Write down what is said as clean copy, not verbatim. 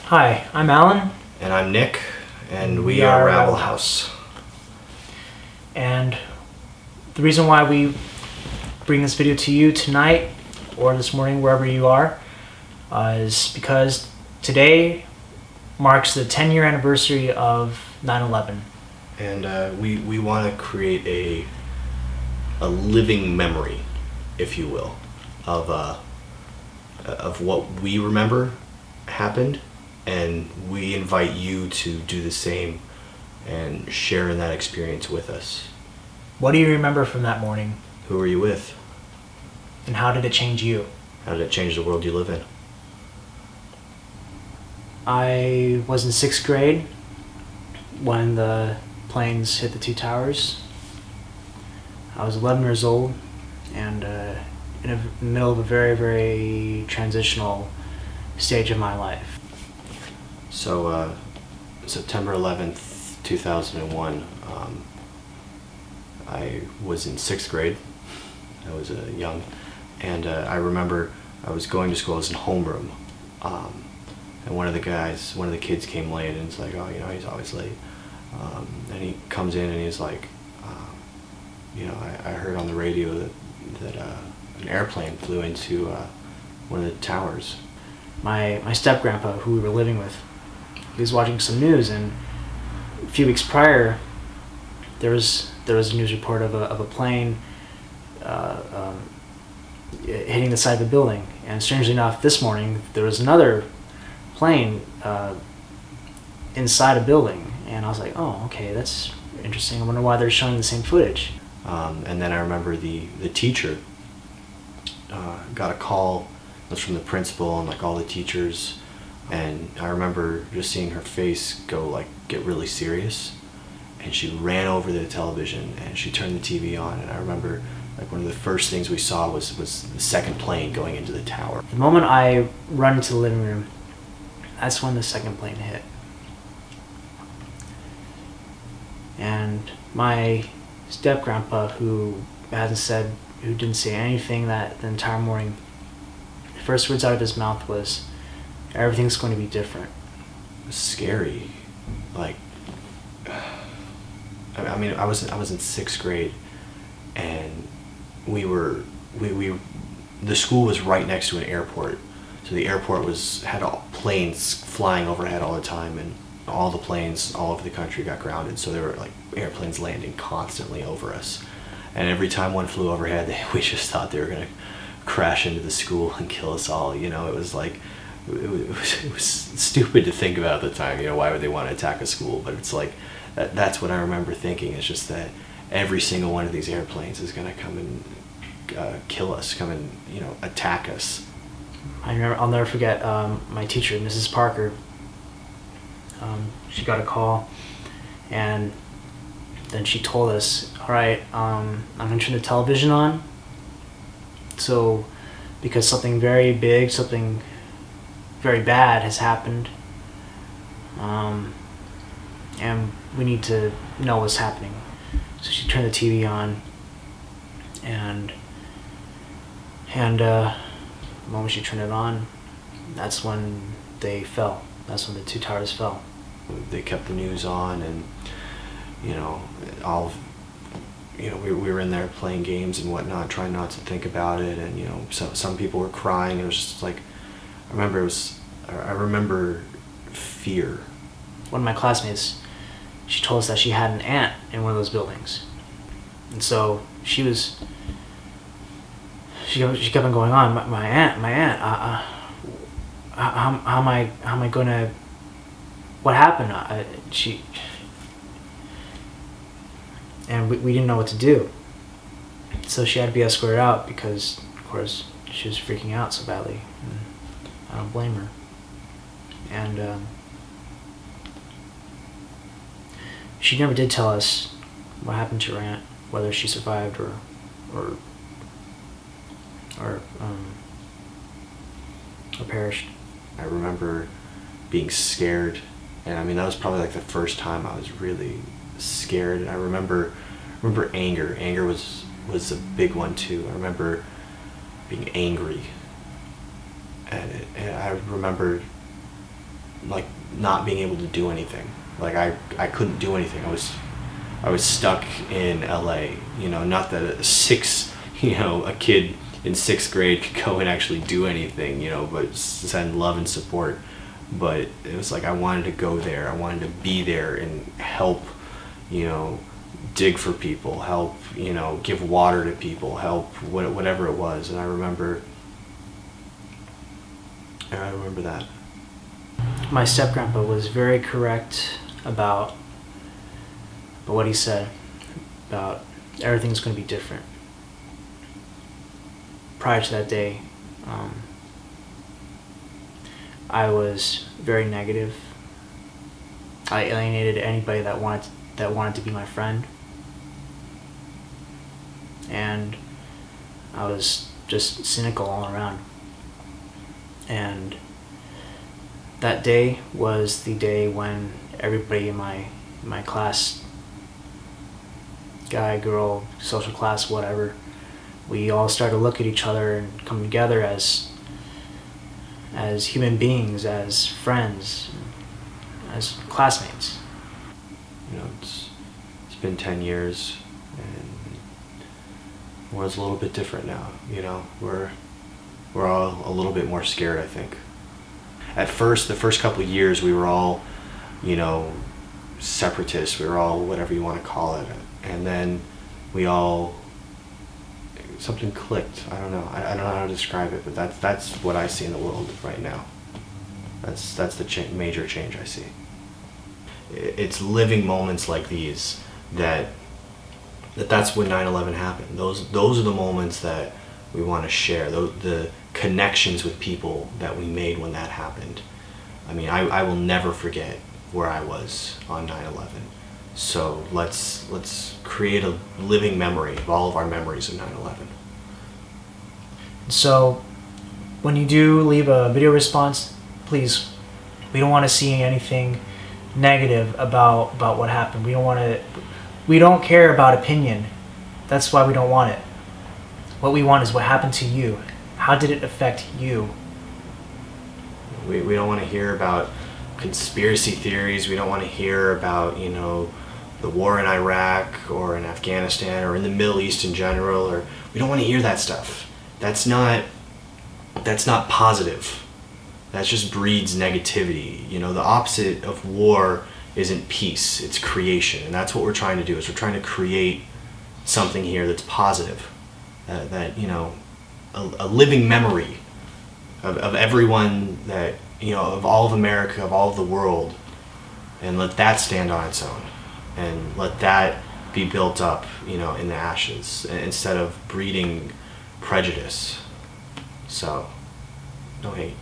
Hi, I'm Alan. And I'm Nick, and we are Rabble-House. And the reason why we bring this video to you tonight, or this morning, wherever you are, is because today marks the 10-year anniversary of 9/11. And we want to create a living memory, if you will, of what we remember happened, and we invite you to do the same and share in that experience with us. What do you remember from that morning? Who were you with? And how did it change you? How did it change the world you live in? I was in 6th grade when the planes hit the two towers. I was 11 years old and in the middle of a very, very transitional stage of my life. So, September 11th, 2001, I was in 6th grade. I was young, and I remember I was going to school. I was in homeroom, and one of the kids came late, and it's like, oh, you know, he's always late. And he comes in and he's like, you know, I heard on the radio that an airplane flew into one of the towers. My step-grandpa, who we were living with, he was watching some news, and a few weeks prior there was a news report of a plane hitting the side of the building. And strangely enough, this morning there was another plane inside a building, and I was like, oh, okay, that's interesting. I wonder why they're showing the same footage. And then I remember the teacher got a call. It was from the principal and like all the teachers, and I remember just seeing her face get really serious, and she ran over to the television and she turned the TV on, and I remember like one of the first things we saw was the second plane going into the tower. The moment I run into the living room, that's when the second plane hit. And my step-grandpa, who didn't say anything that the entire morning, the first words out of his mouth was, everything's going to be different. It was scary. Like, I mean, I was in 6th grade, and the school was right next to an airport. So the airport had planes flying overhead all the time, and all the planes all over the country got grounded. So there were like airplanes landing constantly over us. And every time one flew overhead, we just thought they were going to crash into the school and kill us all. You know, it was like, it was stupid to think about at the time. You know, why would they want to attack a school? But it's like, that's what I remember thinking. It's just that every single one of these airplanes is going to come and kill us, come and, you know, attack us. I'll never forget my teacher, Mrs. Parker. She got a call, and then she told us, all right, I'm going to turn the television on. So, because something very big, something very bad has happened, and we need to know what's happening. So she turned the TV on, and the moment she turned it on, that's when they fell. That's when the two towers fell. They kept the news on, and you know, we were in there playing games and whatnot, trying not to think about it, and you know, some people were crying. It was just like, I remember fear. One of my classmates, she told us that she had an aunt in one of those buildings, and so she kept on going on. My aunt. How am I gonna? What happened? And we didn't know what to do. So she had to be escorted out because, of course, she was freaking out so badly. And I don't blame her. And she never did tell us what happened to her aunt, whether she survived or perished. I remember being scared, and I mean, that was probably like the first time I was really scared. And I remember anger. Anger was a big one too. I remember being angry, and I remember like not being able to do anything. Like I couldn't do anything. I was stuck in LA. You know, not that a kid in 6th grade could go and actually do anything, you know, but send love and support. But it was like I wanted to go there. I wanted to be there and help, you know, dig for people, help, you know, give water to people, help whatever it was. And I remember that. My step-grandpa was very correct about what he said about everything's going to be different. Prior to that day, I was very negative. I alienated anybody that wanted to be my friend, and I was just cynical all around. And that day was the day when everybody in my class, guy, girl, social class, whatever, we all started to look at each other and come together as human beings, as friends, as classmates. You know, it's been 10 years, and the world's a little bit different now. You know, we're all a little bit more scared, I think. At first, the first couple of years, we were all, you know, separatists. We were all whatever you want to call it, and then something clicked. I don't know. I don't know how to describe it, but that's what I see in the world right now. That's the major change I see. It's living moments like these that's when 9/11 happened. Those are the moments that we want to share. The connections with people that we made when that happened. I mean, I will never forget where I was on 9/11. So let's create a living memory of all of our memories of 9/11. So when you do leave a video response, please, we don't want to see anything negative about what happened. We don't care about opinion. That's why we don't want it. What we want is what happened to you. How did it affect you? We don't want to hear about conspiracy theories. We don't want to hear about, you know, the war in Iraq or in Afghanistan or in the Middle East in general. Or we don't want to hear that stuff. That's not positive. That just breeds negativity. You know, the opposite of war isn't peace, it's creation. And that's what we're trying to do, is we're trying to create something here that's positive. That, you know, a living memory of everyone that, you know, of all of America, of all of the world, and let that stand on its own. And let that be built up, you know, in the ashes, instead of breeding prejudice. So, no hate.